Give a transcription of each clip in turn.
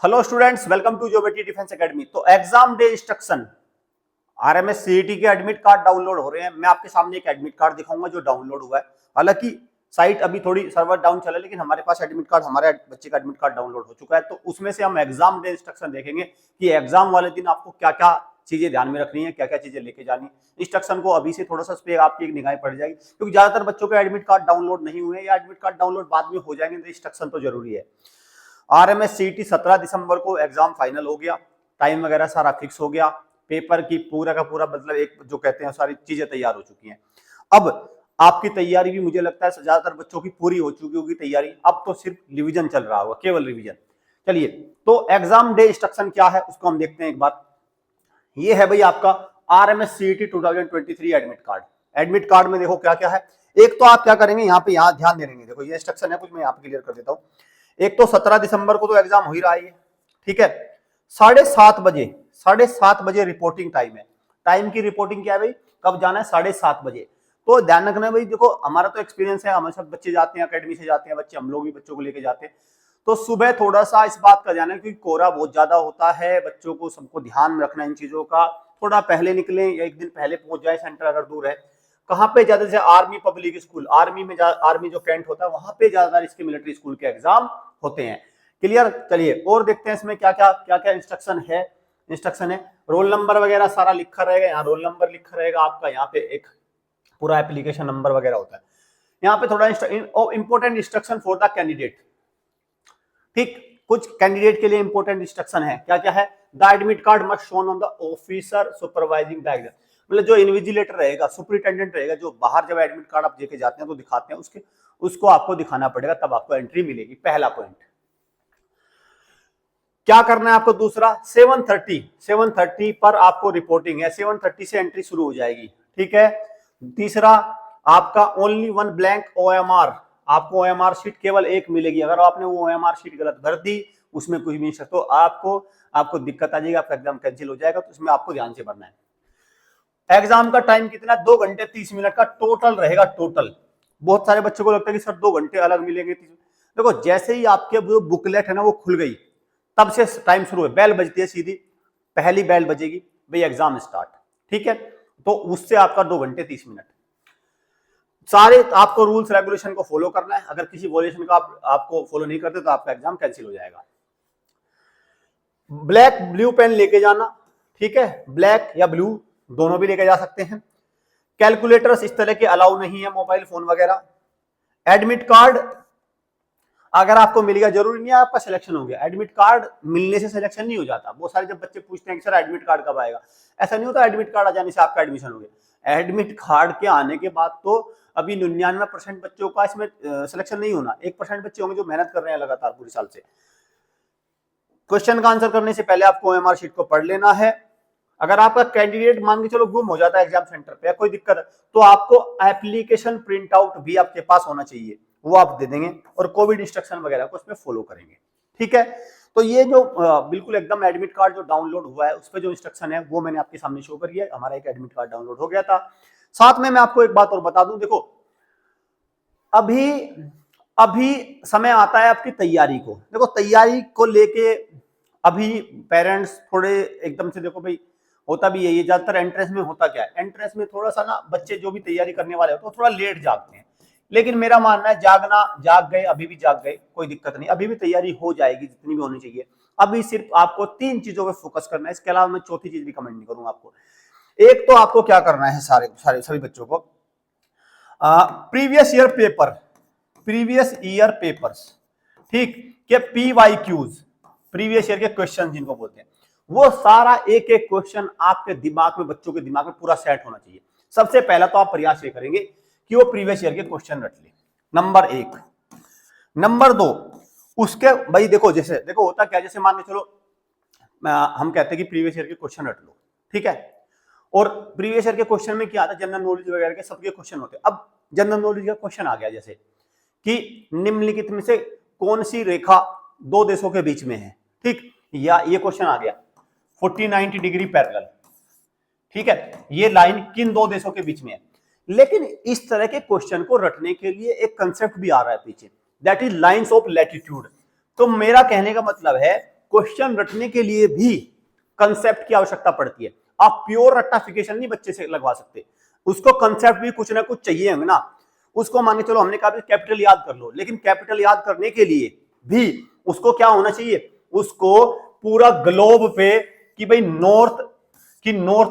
Hello students, welcome to geometry defence academy. तो exam day instruction RMS CET के admit card download हो रहे हैं। मैं आपके सामने एक एडमिट कार्ड दिखाऊंगा जो डाउनलोड हुआ है। हालांकि साइट अभी थोड़ी सर्वर डाउन चला है, लेकिन हमारे पास एडमिट कार्ड, हमारे बच्चे का एडमिट कार्ड डाउनलोड हो चुका है। तो उसमें से हम एग्जाम डे इंस्ट्रक्शन देखेंगे कि एग्जाम वाले दिन आपको क्या क्या चीजें ध्यान में रखनी है, क्या क्या चीजें लेके जानी। इंस्ट्रक्शन को अभी से थोड़ा सा उस पर आपकी एक निगाह पड़ जाएगी, क्योंकि ज्यादातर बच्चों के एडमिट कार्ड डाउनलोड नहीं हुए या एडमिट कार्ड डाउनलोड बाद में हो जाएंगे, तो इंस्ट्रक्शन तो जरूरी है। आरएमएस सीईटी 17 दिसंबर को एग्जाम फाइनल हो गया, टाइम वगैरह सारा फिक्स हो गया, पेपर की पूरा का पूरा मतलब एक जो कहते हैं सारी चीजें तैयार हो चुकी हैं। अब आपकी तैयारी भी मुझे लगता है ज्यादातर बच्चों की पूरी हो चुकी होगी तैयारी। अब तो सिर्फ रिवीजन चल रहा होगा, केवल रिवीजन। चलिए, तो एग्जाम डे इंस्ट्रक्शन क्या है उसको हम देखते हैं एक बार। ये है भाई आपका RMS CET 2023 admit card. Admit card में देखो क्या क्या है। एक तो आप क्या करेंगे, यहाँ पे यहाँ ध्यान देंगे, देखो ये इंस्ट्रक्शन है कुछ, मैं यहाँ पे क्लियर कर देता हूँ। एक तो 17 दिसंबर को तो एग्जाम हो ही रहा है, ठीक है। 7:30 बजे रिपोर्टिंग टाइम है। टाइम की रिपोर्टिंग क्या है भाई, कब जाना है, 7:30 बजे। तो ध्यान रखना भाई, देखो हमारा तो एक्सपीरियंस है, हमारे सब बच्चे जाते हैं अकेडमी से जाते हैं बच्चे, हम लोग भी बच्चों को लेके जाते हैं। तो सुबह थोड़ा सा इस बात का ध्यान है क्योंकि कोहरा बहुत ज्यादा होता है, बच्चों को सबको ध्यान में रखना इन चीजों का। थोड़ा पहले निकलें या एक दिन पहले पहुंच जाए, सेंटर अगर दूर है। कहाँ पे ज्यादा, जैसे आर्मी पब्लिक स्कूल, आर्मी में आर्मी जो कैंट होता है वहां पे ज्यादातर इसके मिलिट्री स्कूल के एग्जाम होते हैं। क्लियर। चलिए और देखते हैं इसमें क्या क्या इंस्ट्रक्शन है। इंस्ट्रक्शन है, रोल नंबर वगैरह सारा लिखा रहेगा, यहाँ रोल नंबर लिखा रहेगा आपका, यहाँ पे एक पूरा एप्लीकेशन नंबर वगैरह होता है। यहाँ पे थोड़ा important instruction for the candidate, ठीक। कुछ कैंडिडेट के लिए इंपॉर्टेंट इंस्ट्रक्शन है, क्या क्या है। The admit card must shown on the officer supervising the exam, मतलब जो इन्विजिलेटर रहेगा, सुपरिटेंडेंट रहेगा, जो बाहर जब एडमिट कार्ड आप लेके जाते हैं तो दिखाते हैं, उसको आपको दिखाना पड़ेगा, तब आपको एंट्री मिलेगी। पहला पॉइंट। क्या करना है आपको दूसरा, 7:30 पर आपको रिपोर्टिंग है, 7:30 से एंट्री शुरू हो जाएगी, ठीक है। तीसरा, आपका ओनली वन ब्लैंक ओएमआर, आपको ओएमआर शीट केवल एक मिलेगी। अगर आपने वो ओएमआर शीट गलत भर दी, उसमें कुछ भी नहीं सकते, तो आपको दिक्कत आ जाएगी, आपका एग्जाम कैंसिल हो जाएगा। तो इसमें आपको ध्यान से भरना है। एग्जाम का टाइम कितना, 2 घंटे 30 मिनट का टोटल रहेगा, टोटल। बहुत सारे बच्चों को लगता है कि सर 2 घंटे अलग मिलेंगे। देखो जैसे ही आपके जो बुकलेट है ना वो खुल गई, तब से टाइम शुरू है, बेल बजती है सीधी, पहली बेल बजेगी भाई एग्जाम स्टार्ट, ठीक है। तो उससे आपका 2 घंटे 30 मिनट। सारे आपको रूल्स रेगुलेशन को फॉलो करना है। अगर किसी वॉल्यूशन का आपको फॉलो नहीं करते तो आपका एग्जाम कैंसिल हो जाएगा। ब्लैक ब्लू पेन लेके जाना, ठीक है, ब्लैक या ब्लू दोनों भी लेके जा सकते हैं। कैलकुलेटर्स इस तरह के अलाउ नहीं है, मोबाइल फोन वगैरह। एडमिट कार्ड अगर आपको मिल गया, जरूरी नहीं है आपका सिलेक्शन हो गया। एडमिट कार्ड मिलने से सिलेक्शन नहीं हो जाता। बहुत सारे जब बच्चे पूछते हैं कि सर एडमिट कार्ड कब आएगा, ऐसा नहीं होता एडमिट कार्ड आ जाने से आपका एडमिशन हो गया। एडमिट कार्ड के आने के बाद तो अभी 99% बच्चों का इसमें सिलेक्शन नहीं होना, 1% बच्चे होंगे जो मेहनत कर रहे हैं लगातार पूरे साल से। क्वेश्चन का आंसर करने से पहले आपको ओएमआर शीट को पढ़ लेना है। अगर आपका कैंडिडेट मान के चलो गुम हो जाता है एग्जाम सेंटर पे, कोई दिक्कत है, तो आपको एप्लीकेशन प्रिंट आउट भी आपके पास होना चाहिए, वो आप दे देंगे और कोविड इंस्ट्रक्शन वगैरह को उसमें फॉलो करेंगे, ठीक है। तो ये जो बिल्कुल एकदम एडमिट कार्ड जो डाउनलोड हुआ है उस पर जो इंस्ट्रक्शन है वो मैंने आपके सामने शो करी है। हमारा एक एडमिट कार्ड डाउनलोड हो गया था। साथ में मैं आपको एक बात और बता दूं, देखो अभी समय आता है आपकी तैयारी को। देखो तैयारी को लेके अभी पेरेंट्स थोड़े एकदम से, देखो भाई होता भी यही है, ज्यादातर एंट्रेंस में होता क्या है, एंट्रेंस में थोड़ा सा ना बच्चे जो भी तैयारी करने वाले होते हैं थोड़ा लेट जागते हैं। लेकिन मेरा मानना है जाग गए, अभी भी जाग गए, कोई दिक्कत नहीं, अभी भी तैयारी हो जाएगी जितनी भी होनी चाहिए। अभी सिर्फ आपको 3 चीजों पे फोकस करना है, इसके अलावा मैं चौथी चीज भी कमेंट नहीं करूंगा आपको। एक तो आपको क्या करना है, सारे सभी बच्चों को प्रीवियस ईयर पेपर्स, ठीक, के PYQs, प्रीवियस ईयर के क्वेश्चन जिनको बोलते हैं, वो सारा एक एक क्वेश्चन आपके दिमाग में, बच्चों के दिमाग में पूरा सेट होना चाहिए। सबसे पहला तो आप प्रयास ये करेंगे कि वो प्रीवियस ईयर के क्वेश्चन रट ले, नंबर 1। नंबर 2, उसके भाई देखो होता क्या, जैसे मान के चलो हम कहते हैं कि प्रीवियस ईयर के क्वेश्चन रट लो, ठीक है। और प्रीवियस ईयर के क्वेश्चन में क्या आता है, जनरल नॉलेज वगैरह के सबके क्वेश्चन होते हैं। अब जनरल नॉलेज का क्वेश्चन आ गया, जैसे कि निम्नलिखित में से कौन सी रेखा 2 देशों के बीच में है, ठीक, या ये क्वेश्चन आ गया 40-90 डिग्री पैरेलल, ठीक है, ये लाइन किन 2 देशों के बीच में है। लेकिन इस तरह के क्वेश्चन को रटने के लिए एक कंसेप्ट भी आ रहा है पीछे, that his lines of latitude. तो मेरा कहने का मतलब है क्वेश्चन रटने के लिए भी कंसेप्ट की आवश्यकता पड़ती है। आप प्योर रट्टाफिकेशन नहीं बच्चे से लगवा सकते, उसको कंसेप्ट भी कुछ ना कुछ चाहिए होंगे ना। उसको मान के चलो हमने कहा कैपिटल याद कर लो, लेकिन कैपिटल याद करने के लिए भी उसको क्या होना चाहिए, उसको पूरा ग्लोब पे कि भाई नॉर्थ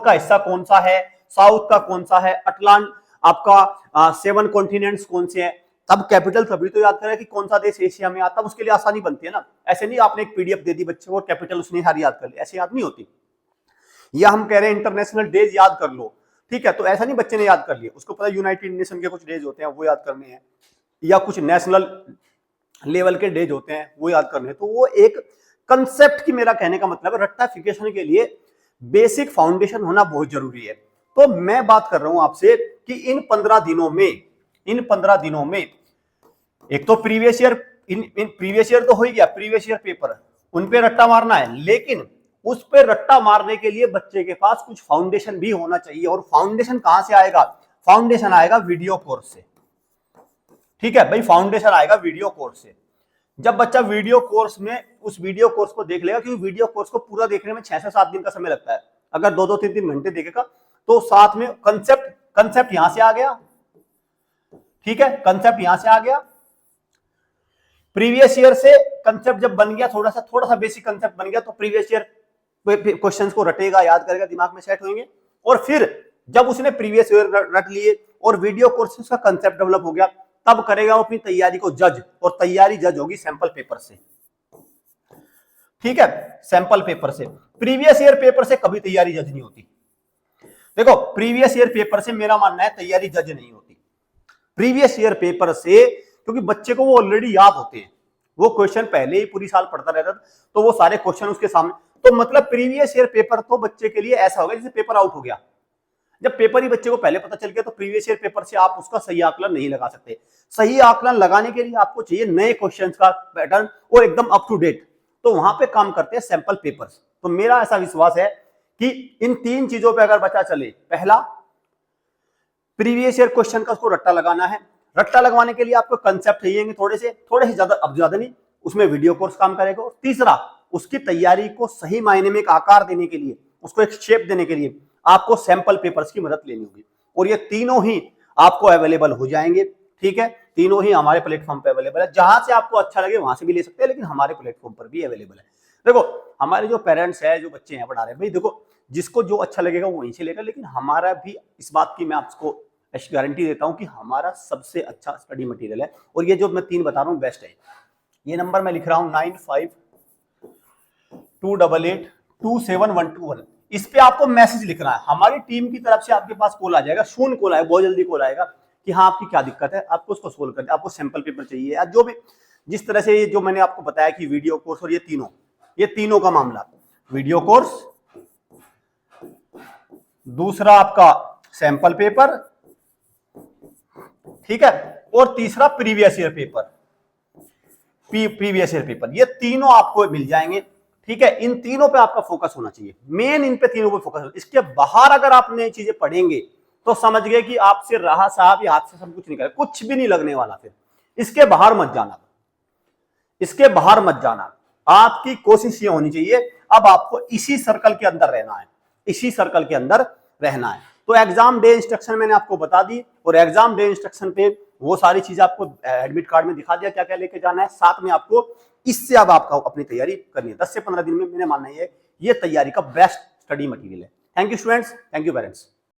का हिस्सा कौन सा है, साउथ का कौन सा है, अटलांट आपका 7 कॉन्टिनेंट्स कौन से हैं, तब कैपिटल तभी तो याद करें कि कौन सा देश एशिया में आता, उसके लिए आसानी बनती है ना। ऐसे नहीं आपने एक पीडीएफ दे दी बच्चे को कैपिटल उसने हर याद कर ली, ऐसे याद नहीं होती। या हम कह रहे हैं इंटरनेशनल डेज याद कर लो, ठीक है, तो ऐसा नहीं बच्चे ने याद कर लिया, उसको पता यूनाइटेड नेशन के कुछ डेज होते हैं वो याद करने हैं, या कुछ नेशनल लेवल के डेज होते हैं वो याद करने हैं। तो वो एक कंसेप्ट की, मेरा कहने का मतलब है रट्टाफिकेशन के लिए बेसिक फाउंडेशन होना बहुत जरूरी है। तो मैं बात कर रहा हूं आपसे कि इन 15 दिनों में एक तो प्रीवियस ईयर तो हो ही गया, प्रीवियस ईयर पेपर उन पे रट्टा मारना है, लेकिन उस पे रट्टा मारने के लिए बच्चे के पास कुछ फाउंडेशन भी होना चाहिए। और फाउंडेशन कहां से आएगा, फाउंडेशन आएगा वीडियो कोर्स से, ठीक है भाई, फाउंडेशन आएगा वीडियो कोर्स से। जब बच्चा वीडियो कोर्स में उस वीडियो कोर्स को देख लेगा, क्योंकि वीडियो कोर्स को पूरा देखने में 6 से 7 दिन का समय लगता है, अगर 2-2, 3-3 घंटे देखेगा तो साथ में कंसेप्ट यहां से आ गया, ठीक है, कंसेप्ट यहां से आ गया। प्रीवियस ईयर से कंसेप्ट जब बन गया, थोड़ा सा बेसिक कंसेप्ट बन गया, तो प्रीवियस ईयर क्वेश्चंस को रटेगा, याद करेगा, दिमाग में सेट होंगे। और फिर जब उसने प्रीवियस ईयर रट लिए और वीडियो कोर्स का कंसेप्ट डेवलप हो गया, तब करेगा वो अपनी तैयारी को जज, और तैयारी जज होगी सैंपल पेपर से, ठीक है, सैंपल पेपर से। प्रीवियस ईयर पेपर से कभी तैयारी जज नहीं होती। देखो प्रीवियस ईयर पेपर से मेरा मानना है तैयारी जज नहीं होती। प्रीवियस ईयर पेपर से, क्योंकि बच्चे को वो ऑलरेडी याद होते हैं, वो क्वेश्चन पहले ही पूरी साल पढ़ता रहता था, तो वो सारे क्वेश्चन उसके सामने, तो मतलब प्रीवियस ईयर पेपर तो बच्चे के लिए ऐसा होगा जैसे पेपर आउट हो गया। जब पेपर ही बच्चे को पहले पता चल गया, तो प्रीवियस ईयर पेपर से आप उसका सही आकलन नहीं लगा सकते। सही आकलन लगाने के लिए आपको चाहिए नए क्वेश्चंस का पैटर्न और एकदम अप टू डेट, तो वहां पे काम करते हैं सैंपल पेपर्स। तो मेरा ऐसा विश्वास है कि इन 3 चीजों पे अगर बच्चा चले, पहला प्रीवियस ईयर क्वेश्चन का उसको रट्टा लगाना है, रट्टा लगवाने के लिए आपको कंसेप्ट चाहिए थोड़े से ज्यादा, अब ज्यादा नहीं, उसमें वीडियो कोर्स काम करेगा। और तीसरा, उसकी तैयारी को सही मायने में एक आकार देने के लिए, उसको एक शेप देने के लिए आपको सैंपल पेपर्स की मदद लेनी होगी। और ये तीनों ही आपको अवेलेबल हो जाएंगे, ठीक है, तीनों ही हमारे प्लेटफॉर्म पे अवेलेबल है। जहां से आपको अच्छा लगे वहां से भी ले सकते हैं, लेकिन हमारे प्लेटफॉर्म पर भी अवेलेबल है। देखो हमारे जो पेरेंट्स है, जो बच्चे हैं पढ़ा रहे हैं, भाई देखो जिसको जो अच्छा लगेगा वो वहीं से लेगा, लेकिन हमारा भी इस बात की मैं आपको गारंटी देता हूं कि हमारा सबसे अच्छा स्टडी मटेरियल है। और ये जो मैं 3 बता रहा हूं बेस्ट है। ये नंबर मैं लिख रहा हूं 9528827121। इस पे आपको मैसेज लिखना है, हमारी टीम की तरफ से आपके पास कॉल आ जाएगा, सून कॉल आएगा, बहुत जल्दी कॉल आएगा कि हाँ आपकी क्या दिक्कत है, आपको उसको सोल्व करना है, आपको सैंपल पेपर चाहिए या जो भी, जिस तरह से ये जो मैंने आपको बताया कि वीडियो कोर्स और ये तीनों का मामला, वीडियो कोर्स, दूसरा आपका सैंपल पेपर, ठीक है, और तीसरा प्रीवियस ईयर पेपर, ये तीनों आपको मिल जाएंगे, ठीक है। इन तीनों पे आपका फोकस होना चाहिए, मेन इन पे तीनों पे फोकस। इसके बाहर अगर आप नई चीजें पढ़ेंगे तो समझ गए कि आपसे रहा साहब या हाथ से सब कुछ निकले, कुछ भी नहीं लगने वाला। फिर इसके बाहर मत जाना, आपकी कोशिश ये होनी चाहिए अब आपको इसी सर्कल के अंदर रहना है, तो एग्जाम डे इंस्ट्रक्शन मैंने आपको बता दी, और एग्जाम डे इंस्ट्रक्शन पे वो सारी चीजें आपको एडमिट कार्ड में दिखा दिया क्या क्या लेके जाना है। साथ में आपको इससे अब आपका अपनी तैयारी करनी है। 10 से 15 दिन में मैंने मानना है ये तैयारी का बेस्ट स्टडी मटेरियल है। Thank you students, thank you parents.